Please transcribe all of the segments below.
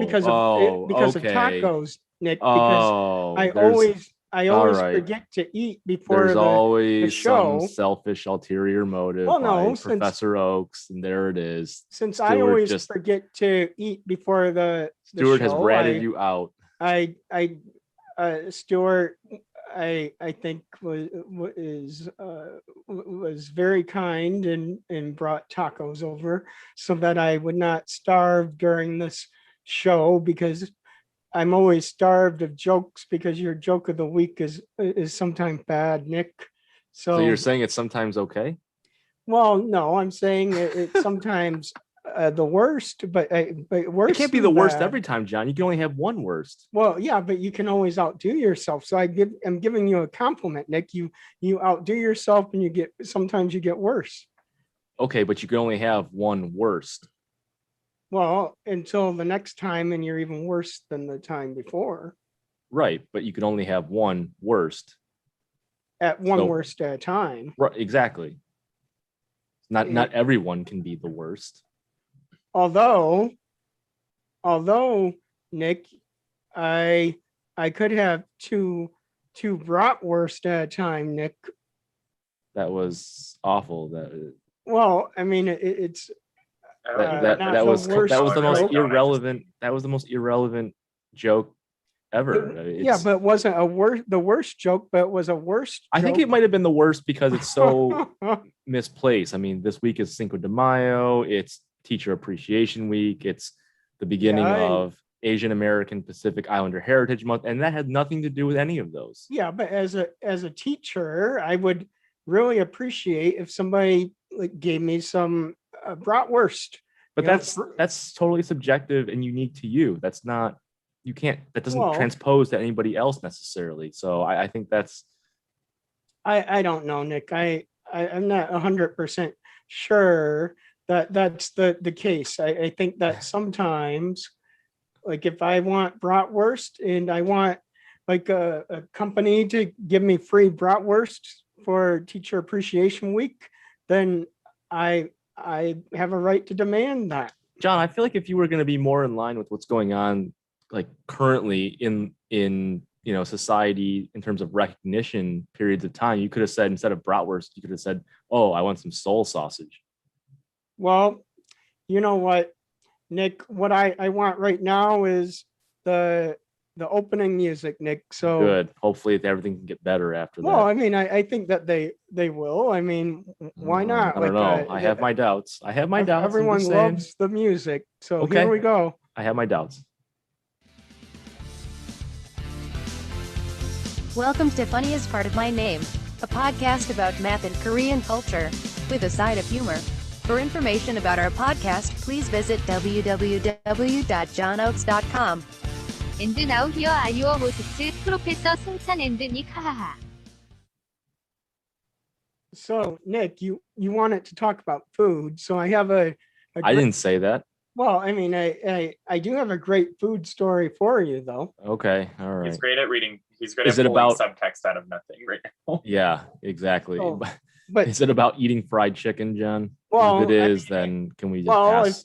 because of Okay. tacos, Nick. Because Oh, I there's always I all always right. forget to eat before There's the always some show. selfish ulterior motive Well, by no, since Professor Oaks, and there it is. I Stewart always just forget to eat before the Stewart has show. ratted you out. I Stuart, I think was very kind and brought tacos over so that I would not starve during this show, because I'm always starved of jokes, because your joke of the week is sometimes bad, Nick. So you're So, saying it's sometimes okay? well, no, I'm saying it's sometimes the worst, but It worse can't be than the worst bad. every time, John. You can only have one worst. Well, yeah, but you can always outdo yourself. So I'm giving you a compliment, Nick. You outdo yourself, and sometimes you get worse. Okay, but you can only have one worst. Well, until the next time, and you're even worse than the time before. Right, but you can only have one worst. At one So, worst at a time. right, exactly. Not It- everyone can be the worst. although although Nick, I I could have two bratwurst at a time, Nick. That was awful. Well, I mean it's I don't That even that not that the was understand that worst was how the I most really joke. don't. I just irrelevant. That was the most irrelevant joke ever. Yeah, It's. but it wasn't the worst joke, but it was a worst I joke. think it might have been the worst because it's so misplaced. I mean, this week is Cinco de Mayo. It's Teacher Appreciation Week. It's the beginning Yeah, of Asian American Pacific Islander Heritage Month, and that had nothing to do with any of those. yeah, but as a teacher, I would really appreciate if somebody like gave me some bratwurst. But You know, that's totally subjective and unique to you. That's not you can't that doesn't well, transpose to anybody else necessarily. So I think that's I don't know, Nick. I'm not 100% sure that that's the case. I think that sometimes, like if I want bratwurst and I want like a company to give me free bratwurst for Teacher Appreciation Week, then I have a right to demand that. John. I feel like if you were going to be more in line with what's going on, like currently in society in terms of recognition periods of time, you could have said instead of bratwurst, you could have said, "Oh, I want some soul sausage." Well, you know what, Nick, what I want right now is the the opening music, Nick. So, Good. Hopefully, everything can get better after well, that. I mean, I think that they will. I mean, why not? I don't Like, know. I have my doubts. I have my doubts. I'm everyone just saying. loves the music. So here Okay. we go. I have my doubts. Welcome to Funniest Part of My Name, a podcast about math and Korean culture, with a side of humor. For information about our podcast, please visit www.johnoaks.com. And now here are your hosts, 프로페서 승찬 and 닉 하하하. So, Nick, you wanted to talk about food. So I have a I didn't say that. well, I mean, I do have a great food story for you, though. Okay. All right. He's great at reading. He's great Is at it pulling about- subtext out of nothing right now. Yeah, exactly. Oh, But Is it about eating fried chicken, John? Well, if it I is, mean, then can we just well, pass?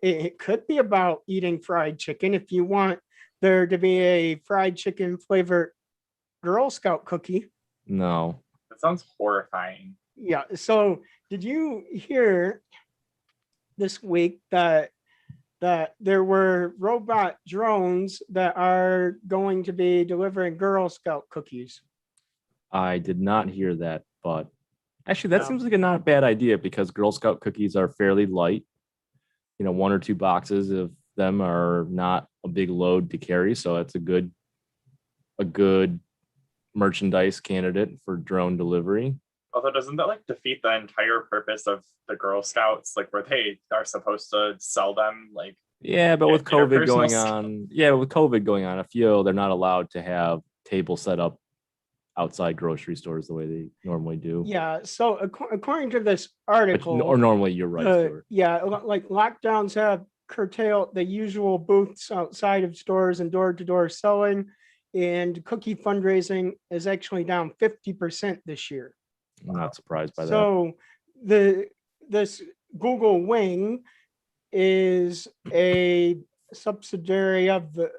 it could be about eating fried chicken if you want there to be a fried chicken flavored Girl Scout cookie. No. That sounds horrifying. Yeah. So did you hear this week that there were robot drones that are going to be delivering Girl Scout cookies? I did not hear that, but actually that No. seems like a not bad idea because Girl Scout cookies are fairly light. One or two boxes of them are not a big load to carry, so it's a good merchandise candidate for drone delivery. Although doesn't that like defeat the entire purpose of the Girl Scouts, like where they are supposed to sell them like Yeah, but with COVID interpersonal going on, a few they're not allowed to have tables set up outside grocery stores the way they normally do. Yeah. So according to this article, Or normally you're right. Stuart. yeah, like lockdowns have curtailed the usual booths outside of stores and door-to-door selling, and cookie fundraising is actually down 50% this year. I'm not surprised by that. So this Google Wing is a subsidiary of the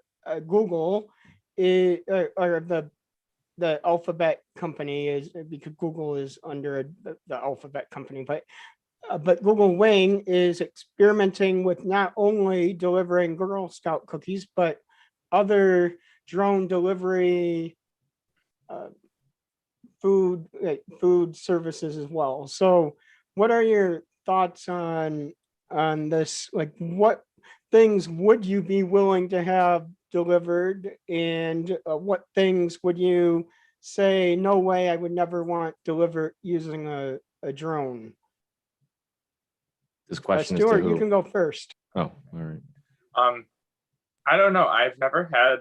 Google, or the Alphabet company is, because Google is under the Alphabet company, but Google Wing is experimenting with not only delivering Girl Scout cookies, but other drone delivery food services as well. So what are your thoughts on this? Like, what things would you be willing to have delivered, and what things would you say, no way, I would never want delivered using a drone? This question is to Stuart, you who? can go first. Oh, all right. I don't know. I've never had,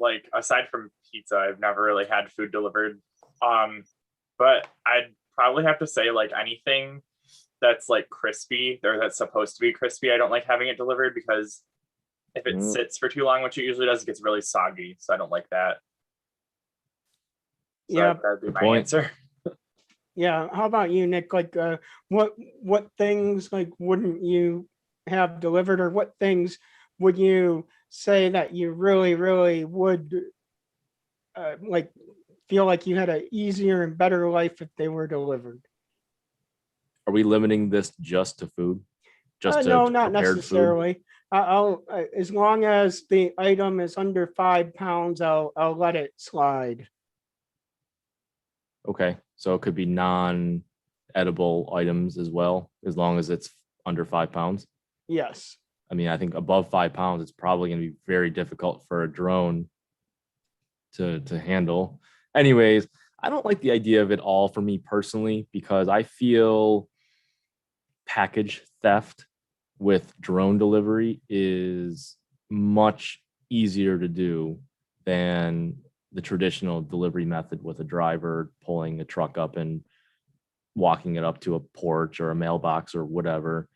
like, aside from pizza, I've never really had food delivered. But I'd probably have to say, like, anything that's like crispy or that's supposed to be crispy, I don't like having it delivered, because if it sits for too long, which it usually does, it gets really soggy. So I don't like that. So Yeah. that'd be Good my point. answer. Yeah. How about you, Nick? Like, what things, like, wouldn't you have delivered, or what things would you say that you really, really would like feel like you had an easier and better life if they were delivered? Are we limiting this just to food? Just to No, not prepared food? necessarily. I'll as long as the item is under 5 pounds, I'll let it slide. Okay, so it could be non-edible items as well, as long as it's under 5 pounds. Yes. I mean, I think above 5 pounds, it's probably going to be very difficult for a drone to handle. Anyways, I don't like the idea of it all for me personally, because I feel package theft with drone delivery is much easier to do than the traditional delivery method with a driver pulling a truck up and walking it up to a porch or a mailbox or whatever.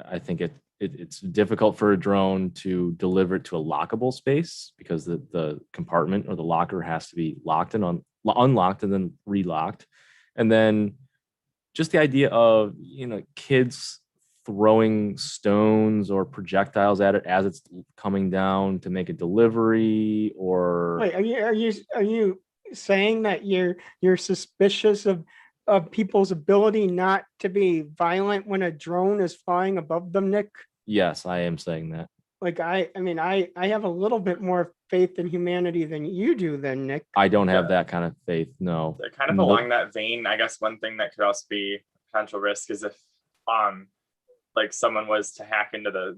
I think it's difficult for a drone to deliver it to a lockable space, because the compartment or the locker has to be locked and unlocked and then relocked. And then just the idea of, kids throwing stones or projectiles at it as it's coming down to make a delivery, or Wait, are you saying that you're suspicious of people's ability not to be violent when a drone is flying above them, Nick? yes, I am saying that. Like, I mean, I have a little bit more faith in humanity than you do, then, Nick. I don't have that kind of faith. No. Kind of along that vein, I guess one thing that could also be a potential risk is if like someone was to hack into the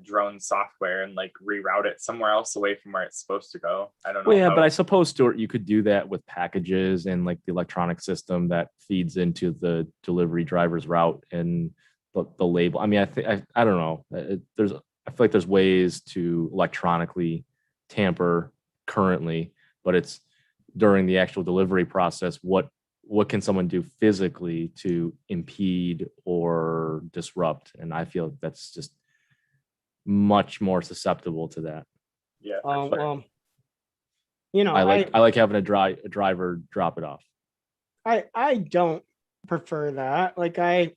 drone software and like reroute it somewhere else away from where it's supposed to go. I don't know. Well, yeah, but I suppose, Stuart, you could do that with packages and like the electronic system that feeds into the delivery driver's route and the label. I mean, I don't know. I feel like there's ways to electronically tamper currently, but it's during the actual delivery process. What can someone do physically to impede or disrupt? And I feel that's just much more susceptible to that. Yeah. I like having a driver drop it off. I don't prefer that. Like,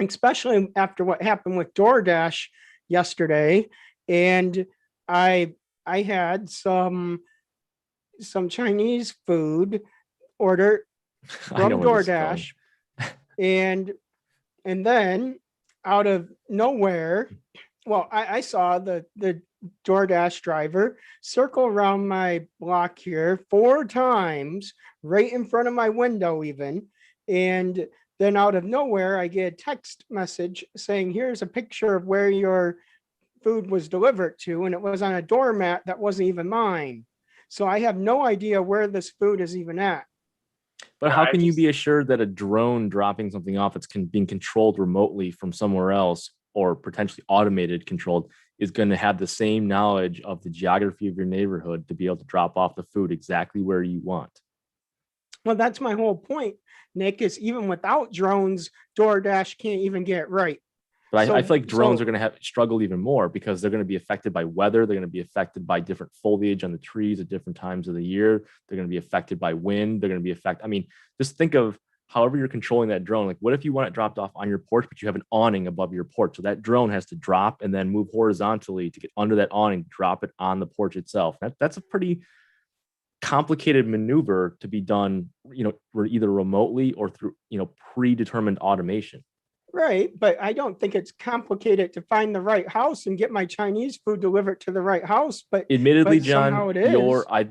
especially after what happened with DoorDash yesterday, and I had some Chinese food order from DoorDash, and then out of nowhere, well, I saw the DoorDash driver circle around my block here 4 times, right in front of my window even, and then out of nowhere, I get a text message saying, here's a picture of where your food was delivered to, and it was on a doormat that wasn't even mine. So I have no idea where this food is even at. But how can you be assured that a drone dropping something off that's being controlled remotely from somewhere else, or potentially automated controlled, is going to have the same knowledge of the geography of your neighborhood to be able to drop off the food exactly where you want? Well, that's my whole point, Nick, is even without drones, DoorDash can't even get it right. But I feel like drones are going to struggle even more, because they're going to be affected by weather. They're going to be affected by different foliage on the trees at different times of the year. They're going to be affected by wind. They're going to be affected. I mean, just think of however you're controlling that drone, like what if you want it dropped off on your porch, but you have an awning above your porch? So that drone has to drop and then move horizontally to get under that awning, drop it on the porch itself. That's a pretty complicated maneuver to be done, either remotely or through, predetermined automation. Right, but I don't think it's complicated to find the right house and get my Chinese food delivered to the right house. But Admittedly, but somehow John, it is. I've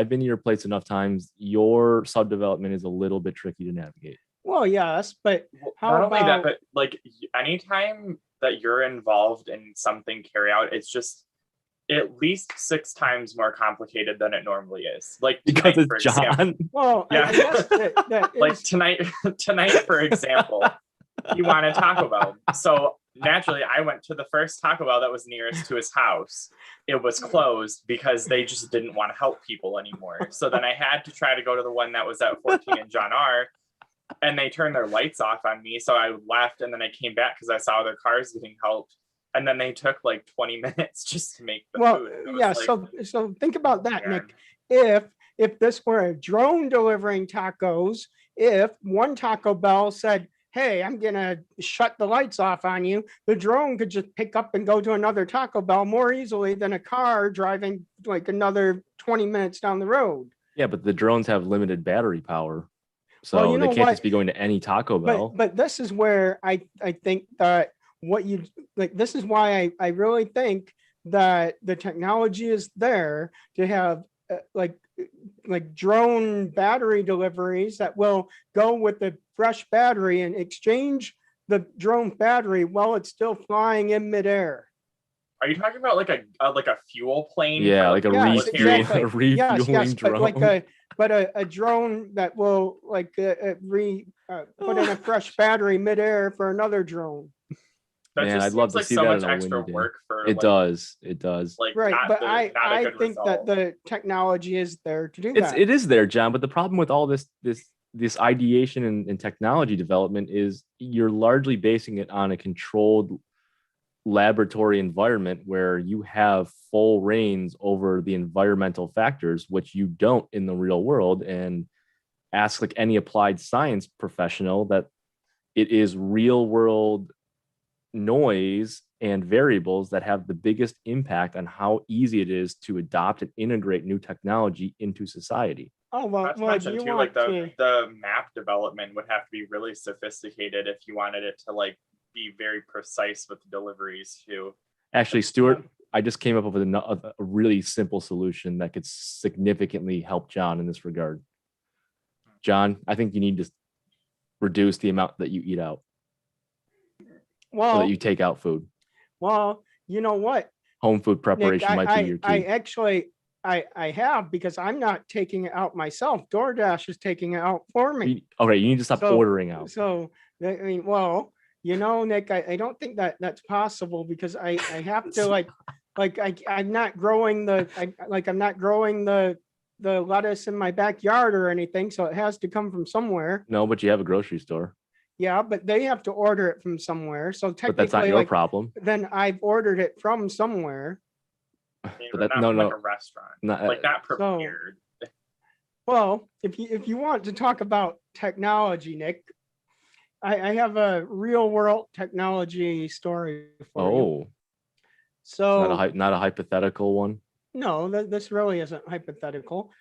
been to your place enough times. Your subdevelopment is a little bit tricky to navigate. Well, yes, but how Not only that, about but like anytime that you're involved in something carry out, it's just at least 6 times more complicated than it normally is. Like Because tonight, for it's example. John. well, Yeah. I guess that Like is, tonight, for example, you want a Taco Bell. So naturally, I went to the first Taco Bell that was nearest to his house. It was closed because they just didn't want to help people anymore. So then I had to try to go to the one that was at 14 and John R. And they turned their lights off on me. So I left and then I came back because I saw their cars getting helped. And then they took like 20 minutes just to make the well, food. It was yeah. like, So think about that, man. Nick. If this were a drone delivering tacos, if one Taco Bell said, "Hey, I'm gonna shut the lights off on you," the drone could just pick up and go to another Taco Bell more easily than a car driving like another 20 minutes down the road. Yeah, but the drones have limited battery power. So Well, you they know can't what? just be going to any Taco Bell. But this is where I think that what you like, this is why I really think that the technology is there to have like drone battery deliveries that will go with the fresh battery and exchange the drone battery while it's still flying in midair. Are you talking about like a fuel plane? Yeah, for, like a Yes, refueling, exactly. a refueling Yes, drone. but a drone that will like put in a fresh battery midair for another drone. That Man, just I'd love seems to like see so that much on a extra windy day. work for It does. It does. like Right, not but the, not a I good think that result. the technology is there to do that. It is there, John. But the problem with all this ideation and technology development is you're largely basing it on a controlled laboratory environment where you have full reins over the environmental factors, which you don't in the real world. And ask like any applied science professional that it is real world noise and variables that have the biggest impact on how easy it is to adopt and integrate new technology into society. Oh Not to well, mention you too, want like to. the map development would have to be really sophisticated if you wanted it to like be very precise with the deliveries too. Actually, Stuart, I just came up with a really simple solution that could significantly help John in this regard. John, I think you need to reduce the amount that you eat out so Well, that you take out food. well, you know what, Home food Nick, preparation might be your I key. actually I have, because I'm not taking it out myself. DoorDash is taking it out for me. Okay, you need to stop So- ordering out. So I mean, well, Nick, I don't think that that's possible because I have to I'm not growing I'm not growing the lettuce in my backyard or anything, so it has to come from somewhere. No, but you have a grocery store. Yeah, but they have to order it from somewhere. So But that's not technically, your problem. then I've ordered it from somewhere. I mean, But that- not no, from, no. like a restaurant, Not- like not prepared. Well, if you want to talk about technology, Nick, I have a real world technology story for you. Oh, So not a hypothetical one. no, this really isn't hypothetical.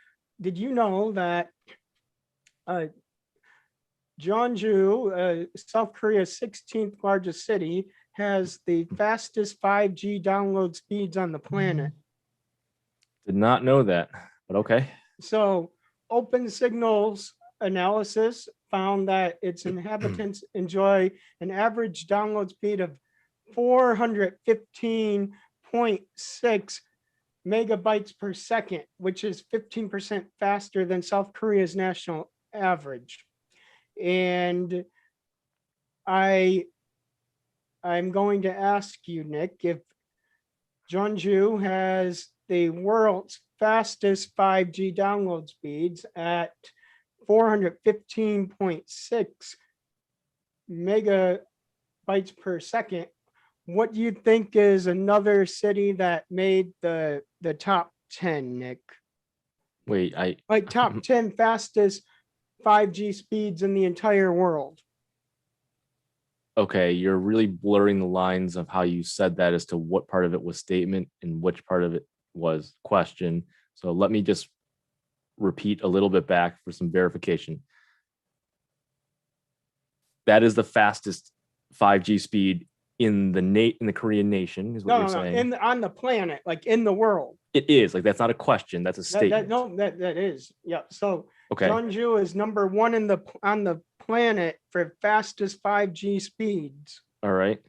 Did you know that Jeonju, South Korea's 16th largest city, has the fastest 5G download speeds on the planet? Did not know that, but okay. So Open Signals analysis found that its inhabitants enjoy an average download speed of 415.6 megabytes per second, which is 15% faster than South Korea's national average. And I'm going to ask you, Nick, if Jeonju has the world's fastest 5G download speeds at 415.6 megabytes per second, what do you think is another city that made the top 10, Nick? Wait, Like top 10 fastest 5G speeds in the entire world. Okay, you're really blurring the lines of how you said that as to what part of it was statement and which part of it was question. So let me just repeat a little bit back for some verification. That is the fastest 5G speed in the Korean nation, is what No, you're no, no, saying. on the planet, like in the world. It is like that's not a question, that's a That, statement. that is, yeah. So Okay, Jeonju is number one on the planet for fastest 5G speeds. all right.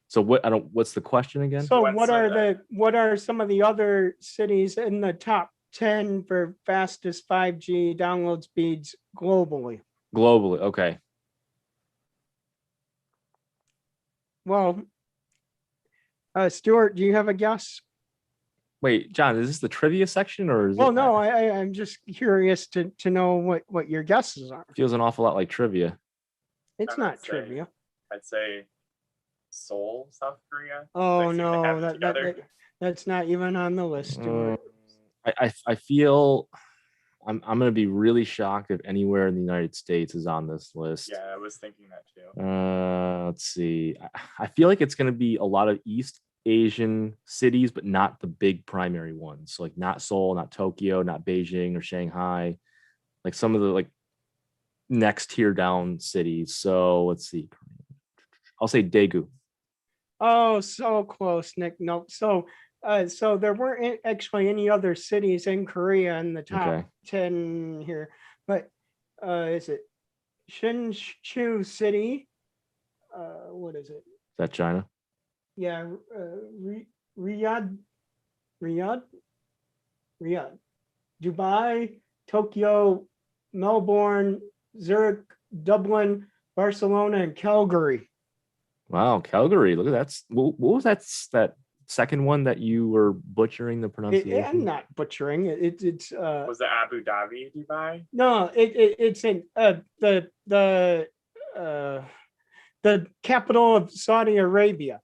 So what's the question again? So What's what are some of the other cities in the top 10 for fastest 5G download speeds globally? Globally, okay. Well, Stuart, do you have a guess? Wait, John, is this the trivia section or is Well, it? no, I'm just curious to know what your guesses are. Feels an awful lot like trivia. It's I would not say- trivia. I'd say Seoul, South Korea. Oh seem to no, have it together. that's not even on the list, Stuart. I feel I'm gonna be really shocked if anywhere in the United States is on this list. Yeah, I was thinking that too. Let's see. I feel like it's gonna be a lot of East Asian cities, but not the big primary ones. So like not Seoul, not Tokyo, not Beijing or Shanghai. Like some of the like next tier down cities. So let's see. I'll say Daegu. Oh, so close, Nick. No, so there weren't actually any other cities in Korea in the top Okay. 10 here, but is it Shinshu City? What is it? Is that China? Yeah, Riyadh, Riyadh, Riyadh, Dubai, Tokyo, Melbourne, Zurich, Dublin, Barcelona, and Calgary. Wow, Calgary. Look at that. What was that second one that you were butchering the I'm pronunciation? not butchering it. It's Was it Abu Dhabi, Dubai? no, it's in the capital of Saudi Arabia.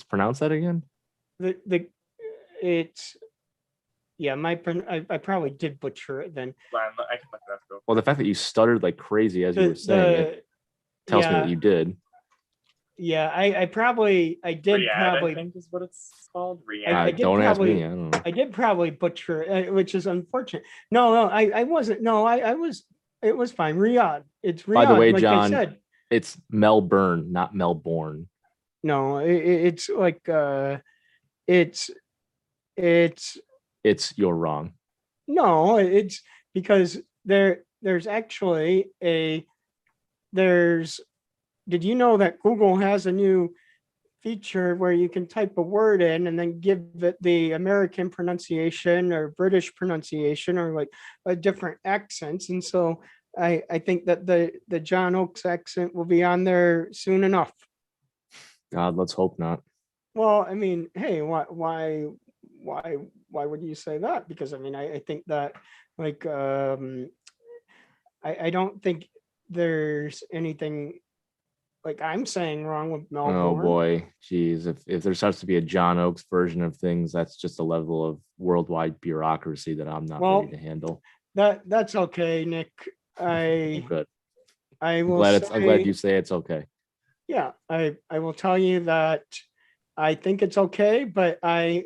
Pronounce that again. It's yeah, I probably did butcher it then. I can look it up real quick. Well, the fact that you stuttered like crazy as you were saying it tells me that you did. Yeah, I did Riyadh, probably I think is what it's called. I Riyadh. did Don't ask probably- me. I don't know. I did probably butcher it, which is unfortunate. No, I wasn't. No, I was. It was fine. Riyadh. It's Riyadh. By the way, like John, I said. It's Melbourne, not Melbourne. No, it's like it's You're wrong. no, it's because there's actually did you know that Google has a new feature where you can type a word in and then give it the American pronunciation or British pronunciation or like a different accents. And so I think that the John Oakes accent will be on there soon enough. God, let's hope not. Well, I mean, hey, why would you say that? Because I mean, I think that like I don't think there's anything like I'm saying wrong with Melbourne. Oh boy, geez. If there starts to be a John Oakes version of things, that's just a level of worldwide bureaucracy that I'm not ready to handle. That's okay, Nick. Good. I I'm will glad you say it's okay. Yeah, I will tell you that I think it's okay, but I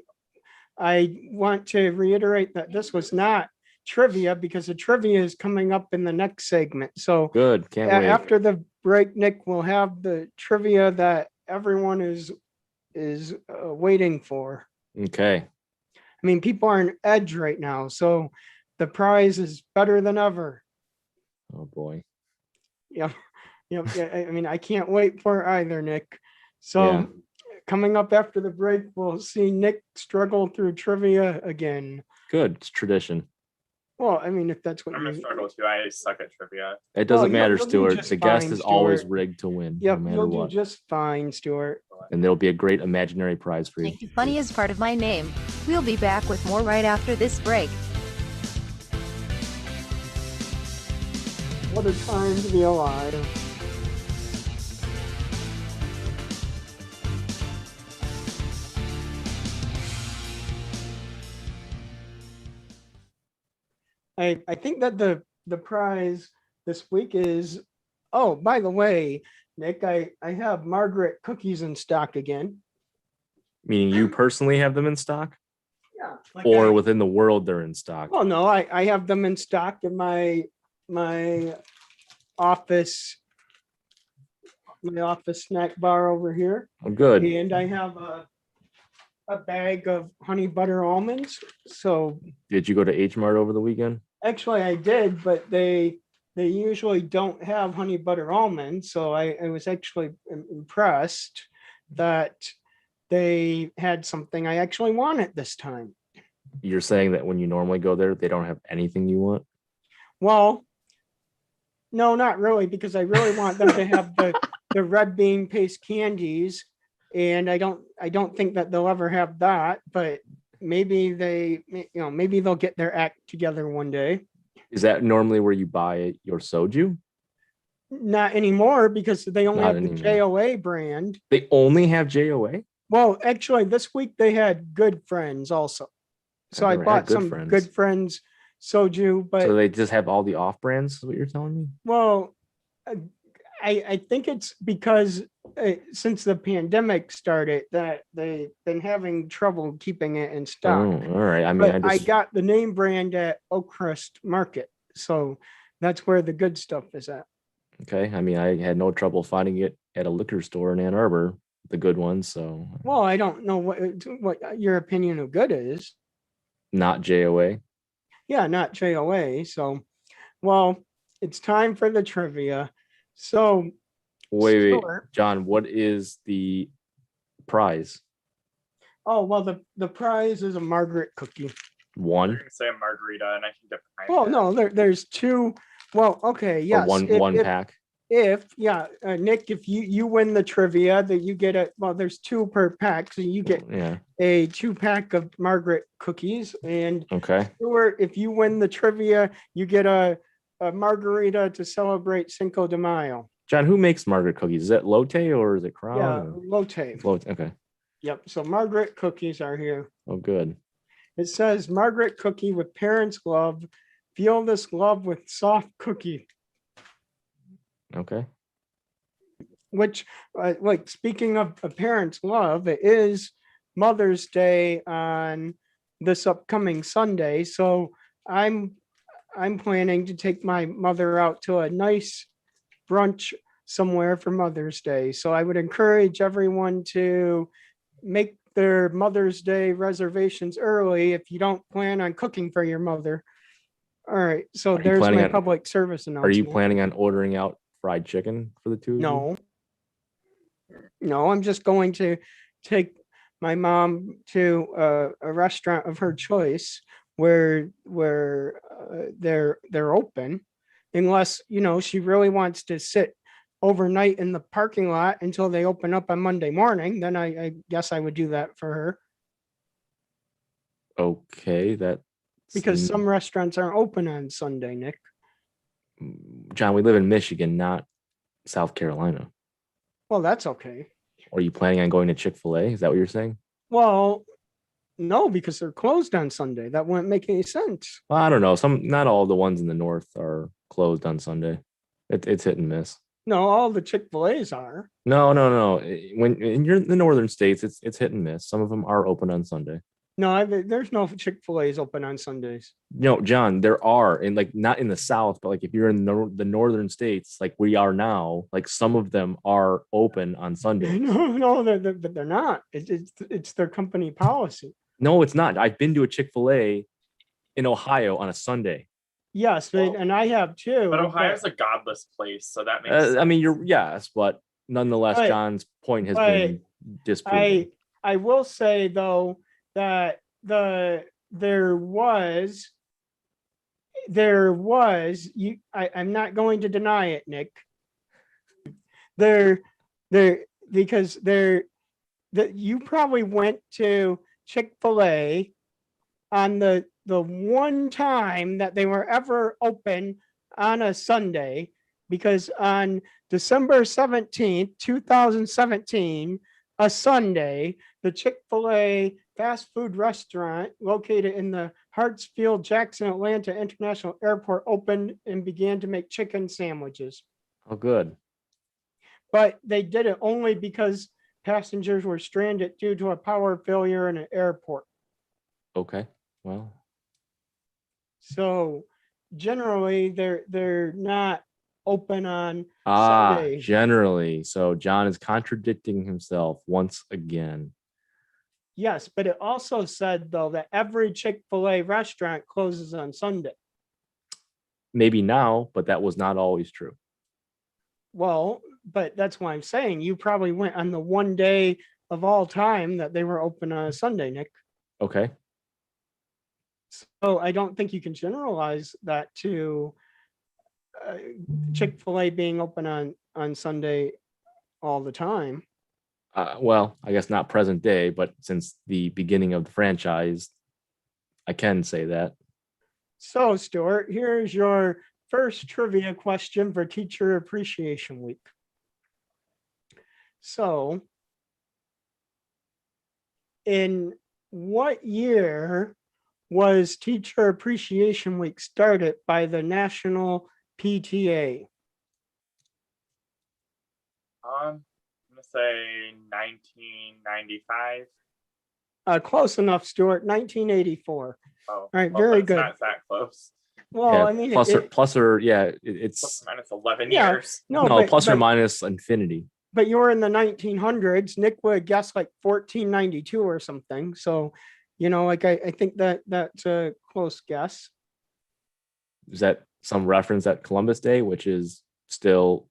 want to reiterate that this was not trivia because the trivia is coming up in the next segment. So Good. Can't wait. after the break, Nick will have the trivia that everyone is waiting for. Okay. I mean, people are on edge right now, so the prize is better than ever. Oh boy. Yeah. Yeah, I mean, I can't wait for it either, Nick. So Yeah. coming up after the break, we'll see Nick struggle through trivia again. Good. It's tradition. Well, I mean, if that's what I'm you gonna struggle too. I suck at trivia. It doesn't you'll- matter, you'll do Stuart. just The guest fine, is always Stuart. rigged to win, Yep, no matter you'll what. do just fine, Stuart. And there'll be a great imaginary prize for you. Thank you. Funny is part of my name. We'll be back with more right after this break. What a time to be alive. I think that the the prize this week is, oh, by the way, Nick, I have Margaret cookies in stock again. Meaning you personally have them in stock, Yeah. or within the world they're in stock? Oh, no, I have them in stock in my office, snack bar over here. Oh, good. And I have a bag of honey butter almonds. So Did you go to H Mart over the weekend? actually I did, but they usually don't have honey butter almonds. So I was actually impressed that they had something I actually wanted this time. You're saying that when you normally go there, they don't have anything you want? Well, no, not really, because I really want them to have the red bean paste candies. And I don't think that they'll ever have that, but maybe maybe they'll get their act together one day. Is that normally where you buy your soju? Not anymore, because they only Not have the anymore. JOA brand. They only have JOA? Well, actually, this week they had Good Friends also. So I've I never had bought Good some Friends. Good Friends soju, but So they just have all the off brands, is what you're telling me? well, I think it's because since the pandemic started that they've been having trouble keeping it in stock. Oh, all right. I mean, But I got the name brand at Oakrest Market, so that's where the good stuff is at. okay. I mean, I had no trouble finding it at a liquor store in Ann Arbor, the good ones. So Well, I don't know what your opinion of good is. not JOA. Yeah, not JOA. So, well, it's time for the trivia. So, Wait, Stuart- John, what is the prize? oh well, the prize is a Margaret cookie. I'm One gonna say a margarita, and I can get behind Oh that. no, there's two. Well, okay, or yes. one pack? Nick, if you win the trivia, that you get there's two per pack, so you get Yeah. a 2-pack of Margaret cookies. And Okay. Stuart, if you win the trivia, you get a margarita to celebrate Cinco de Mayo. John, who makes Margaret cookies? Is it Lotte or is it Crown? Yeah, or- Lotte. Lotte. Okay. Yep. So Margaret cookies are here. Oh, good. It says Margaret cookie with parents' love. Feel this love with soft cookie. Okay. Which, like, speaking of a parent's love, it is Mother's Day on this upcoming Sunday. So I'm planning to take my mother out to a nice brunch somewhere for Mother's Day. So I would encourage everyone to make their Mother's Day reservations early if you don't plan on cooking for your mother. All right. So Are you there's planning my on- public service Are announcement. you planning on ordering out fried chicken for the two of you? No. No, I'm just going to take my mom to a restaurant of her choice where they're open, unless she really wants to sit overnight in the parking lot until they open up on Monday morning. Then I guess I would do that for her, Okay, that because seems- some restaurants aren't open on Sunday, Nick. John, we live in Michigan, not South Carolina. Well, that's okay. Are you planning on going to Chick-fil-A? Is that what you're saying? Well, no, because they're closed on Sunday. That wouldn't make any sense. Well, I don't know. Not all the ones in the north are closed on Sunday. It's hit and miss. No, all the Chick-fil-A's are. No. When you're in the northern states, it's hit and miss. Some of them are open on Sunday. No, there's no Chick-fil-A's open on Sundays. No, John, there are, and like not in the south, but like if you're in the northern states, like we are now, like some of them are open on Sunday. No, they're not. It's their company policy. No, it's not. I've been to a Chick-fil-A in Ohio on a Sunday. Yes, Well, and I have too. But Ohio's a godless place, so that makes I mean, yes, but nonetheless, But- John's point has but been disproven. I will say though that there was I'm not going to deny it, Nick. Because you probably went to Chick-fil-A on the one time that they were ever open on a Sunday, because on December 17th, 2017, a Sunday, the Chick-fil-A fast food restaurant located in the Hartsfield-Jackson Atlanta International Airport opened and began to make chicken sandwiches. Oh, good. But they did it only because passengers were stranded due to a power failure in an airport. Okay. Well, So generally, they're not open on Sunday. generally. So John is contradicting himself once again. Yes, but it also said though that every Chick-fil-A restaurant closes on Sunday. Maybe now, but that was not always true. Well, but that's why I'm saying you probably went on the one day of all time that they were open on a Sunday, Nick. Okay. So I don't think you can generalize that to Chick-fil-A being open on Sunday all the time. Well, I guess not present day, but since the beginning of the franchise, I can say that. So, Stuart, here's your first trivia question for Teacher Appreciation Week. So, in what year was Teacher Appreciation Week started by the National PTA? I'm gonna say 1995. Close enough, Stuart. 1984. Oh, right, well, very that's good. Not that close. Well, Yeah, I mean, plus or yeah, Plus it's or minus 11 Yeah. years. no, no but, plus or but, minus infinity. but you were in the 1900s. Nick would guess like 1492 or something. So, like I think that's a close guess. Is that some reference at Columbus Day, which is still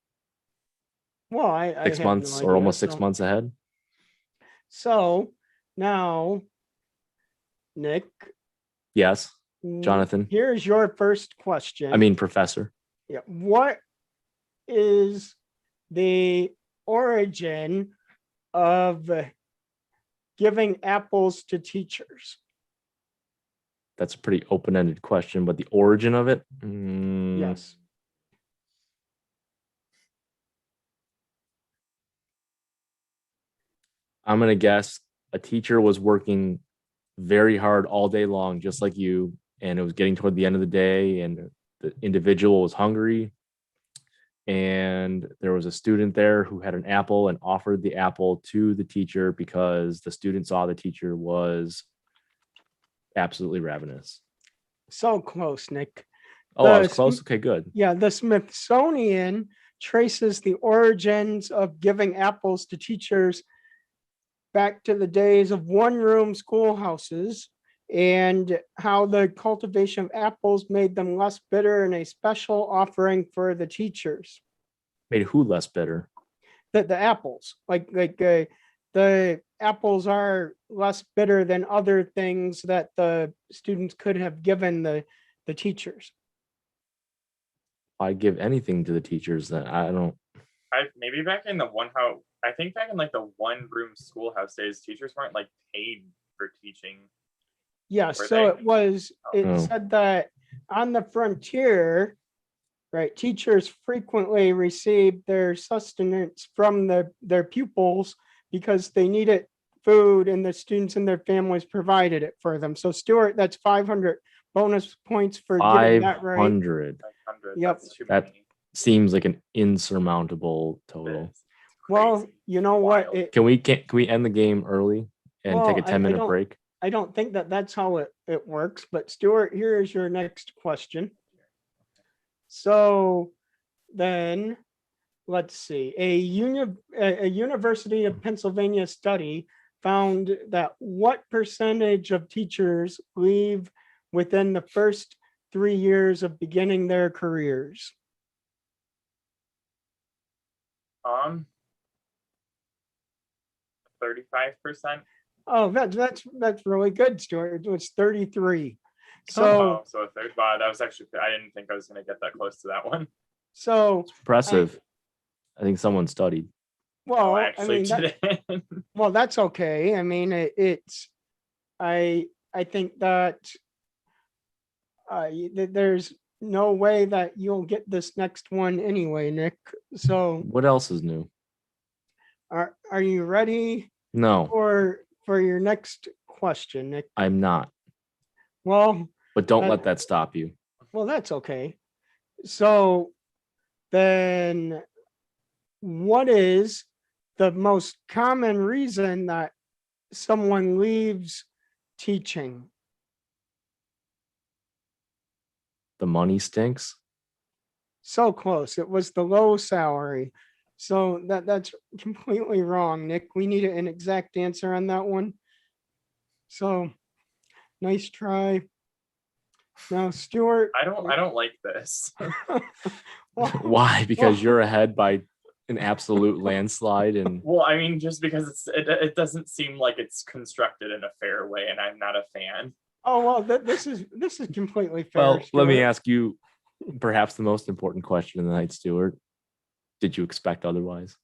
Well, I 6 have months no or idea, almost 6 so- months ahead? So now, Nick, Yes, Jonathan. here's your first question. I mean, Professor. Yeah. What is the origin of giving apples to teachers? That's a pretty open-ended question, but the origin of it? Yes. I'm gonna guess a teacher was working very hard all day long, just like you, and it was getting toward the end of the day, and the individual was hungry. And there was a student there who had an apple and offered the apple to the teacher because the student saw the teacher was absolutely ravenous. So close, Nick. Oh, I The was close. Okay, good. Yeah, the Smithsonian traces the origins of giving apples to teachers back to the days of one-room schoolhouses and how the cultivation of apples made them less bitter and a special offering for the teachers. Made who less bitter? The apples, the apples are less bitter than other things that the students could have given the teachers. I give anything to the teachers that I don't. Maybe back in the I think back in like the one room schoolhouse days, teachers weren't like paid for teaching. Yes, Were so they? it Oh. said that on the frontier, right, teachers frequently received their sustenance from their pupils because they needed food and the students and their families provided it for them. So Stuart, that's 500 bonus points for getting that right. 500 Yep. That's too That- many. seems like an insurmountable It total. is. It's Well, crazy. you know what? Wild. Can we end the game early and Well, take a 10-minute don't- break? I don't think that's how it works, but Stuart, here is your next question. So then, let's see, a University of Pennsylvania study found that what percentage of teachers leave within the first 3 years of beginning their careers? 35%. Oh, that's really good, Stuart. It was 33. So Oh, so a third. Wow, that was actually. I didn't think I was going to get that close to that one. so Impressive. I think someone studied. well, Oh, I I actually mean, didn't. well, that's okay. I mean, I think that there's no way that you'll get this next one anyway, Nick. So What else is new? are you ready No. for your next question, Nick. I'm not, Well, but don't Uh, let that stop you. well, that's okay. So then what is the most common reason that someone leaves teaching? The money stinks. So close. It was the low salary. So that's completely wrong, Nick. We need an exact answer on that one. So nice try. Now, Stuart. I don't like this. Well, Why? Because well- you're ahead by an absolute landslide, and Well, I mean, just because it doesn't seem like it's constructed in a fair way, and I'm not a fan. Oh, well, this is completely fair. well, let me Stuart. ask you perhaps the most important question of the night, Stuart. Did you expect otherwise?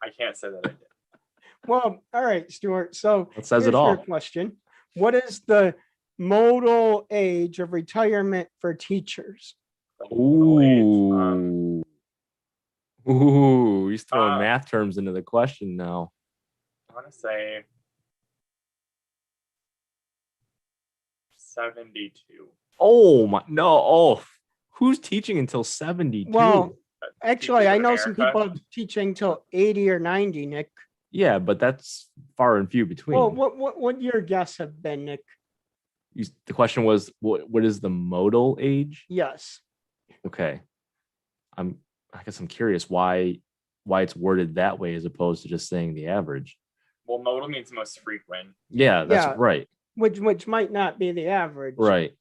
I can't say that I did. Well, all right, Stuart. So That says it here's your all. question. What is the modal age of retirement for teachers? The modal age, Ooh, he's throwing uh, math terms into the question now. I want to say 72. Oh my no! Oh, who's teaching until 72? Well, actually, Teachers I in know some America. people teaching till 80 or 90, Nick. yeah, but that's far and few between. Well, what would your guess have been, Nick? The question was, what is the modal age? Yes. Okay, I guess I'm curious why it's worded that way as opposed to just saying the average. Well, modal means most frequent. Yeah, that's Yeah. right. Which might not be the average. Right.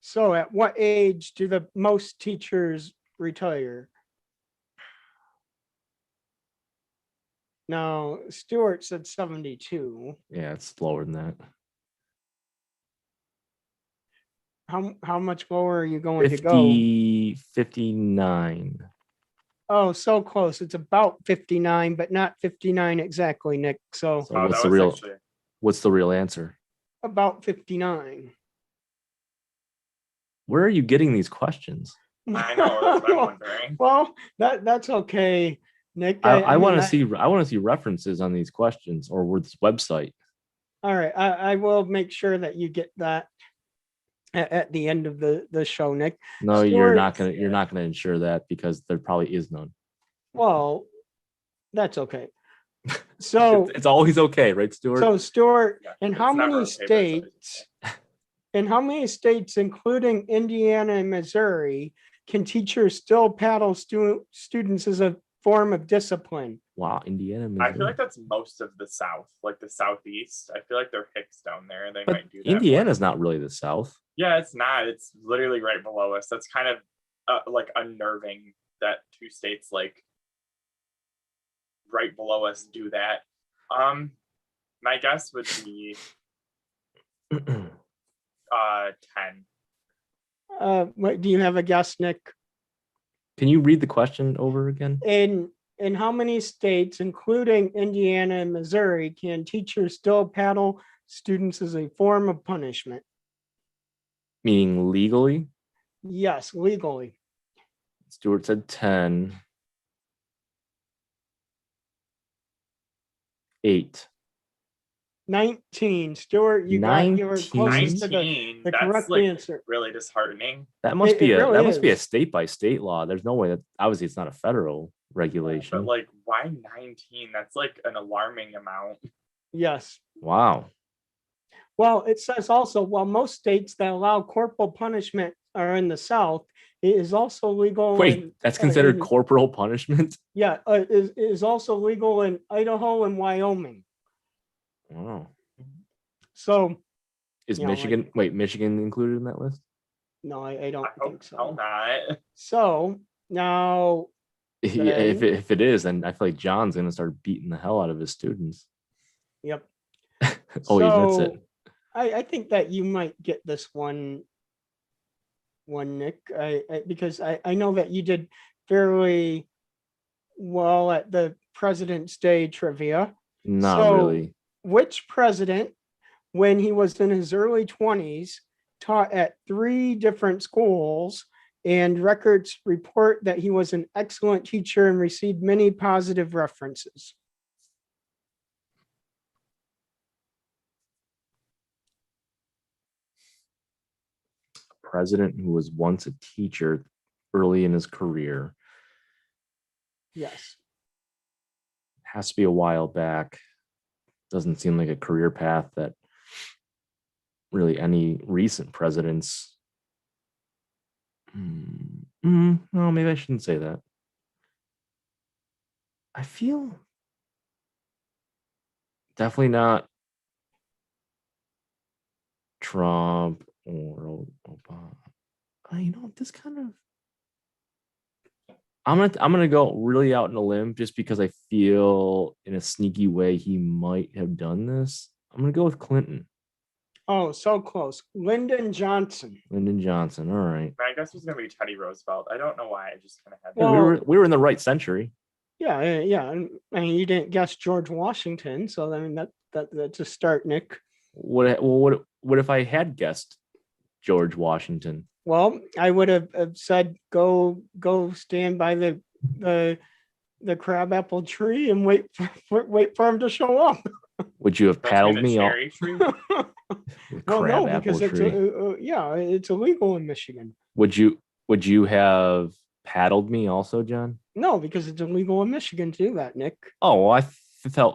So at what age do the most teachers retire? Now, Stuart said 72. Yeah, it's lower than that. How much lower are you going to go? 59. Oh, so close. It's about 59, but not 59 exactly, Nick. So So Oh, what's that the was real actually what's the real answer? about 59. Where are you getting these questions? I know, that's what I'm wondering. Well, that's okay, Nick. I want to mean, see references on these questions or with this website. All right, I will make sure that you get that at the end of the show, Nick. No, you're Stuart- not gonna ensure that because there probably is none. Well, that's okay. So It's always okay, right, Stuart? so Stuart, Yeah, in it's how never many okay, but it's always states, in how many states, including Indiana and Missouri, can teachers still paddle students as a form of discipline? Wow, Indiana, I Missouri. feel like that's most of the South, like the Southeast. I feel like they're Hicks down there. They but might do that. more. Indiana's not really the South. Yeah, it's not. It's literally right below us. That's kind of like unnerving that two states like right below us do that. My guess would be 10. What do you have a guess, Nick? Can you read the question over again? In how many states, including Indiana and Missouri, can teachers still paddle students as a form of punishment? Meaning legally? Yes, legally. Stuart said 10. 8. 19. Stuart, you were closest to 19. the That's correct like answer. really disheartening. That must It be really that must be a is. state by state law. There's no way that obviously it's not a federal regulation. But like, why 19? That's like an alarming amount. Yes. Wow. Well, it says also, while most states that allow corporal punishment are in the South, it is also legal. Wait, that's considered in- corporal punishment? Yeah, is also legal in Idaho and Wyoming. Wow. So Is You know, Michigan Michigan included in that list? no, I don't I hope think so. hell not. So now, Yeah, if Then- if it is, then I feel like John's gonna start beating the hell out of his students. yep. Oh, yeah, that's So, it. I think that you might get this one, Nick. Because I know that you did fairly well at the President's Day trivia. Not so- really. Which president, when he was in his early 20s, taught at 3 different schools, and records report that he was an excellent teacher and received many positive references? president who was once a teacher early in his career. Yes. Has to be a while back. Doesn't seem like a career path that really any recent presidents. No, maybe I shouldn't say that. I feel definitely not Trump or Obama. This kind of. I'm gonna go really out on a limb just because I feel in a sneaky way he might have done this. I'm gonna go with Clinton. Oh, so close. Lyndon Johnson. Lyndon Johnson. All right. I guess it was gonna be Teddy Roosevelt. I don't know why. I just kind of had. Yeah, Well- we were in the right century. Yeah, and I mean, you didn't guess George Washington, so I mean that's a start, Nick. What if I had guessed George Washington? Well, I would have said go stand by the crabapple tree and wait for him to show up. Would you have paddled me off Cherry tree. the Well, no, crab because apple it's tree? it's illegal in Michigan. Would you have paddled me also, John? No, because it's illegal in Michigan to do that, Nick. Oh, well,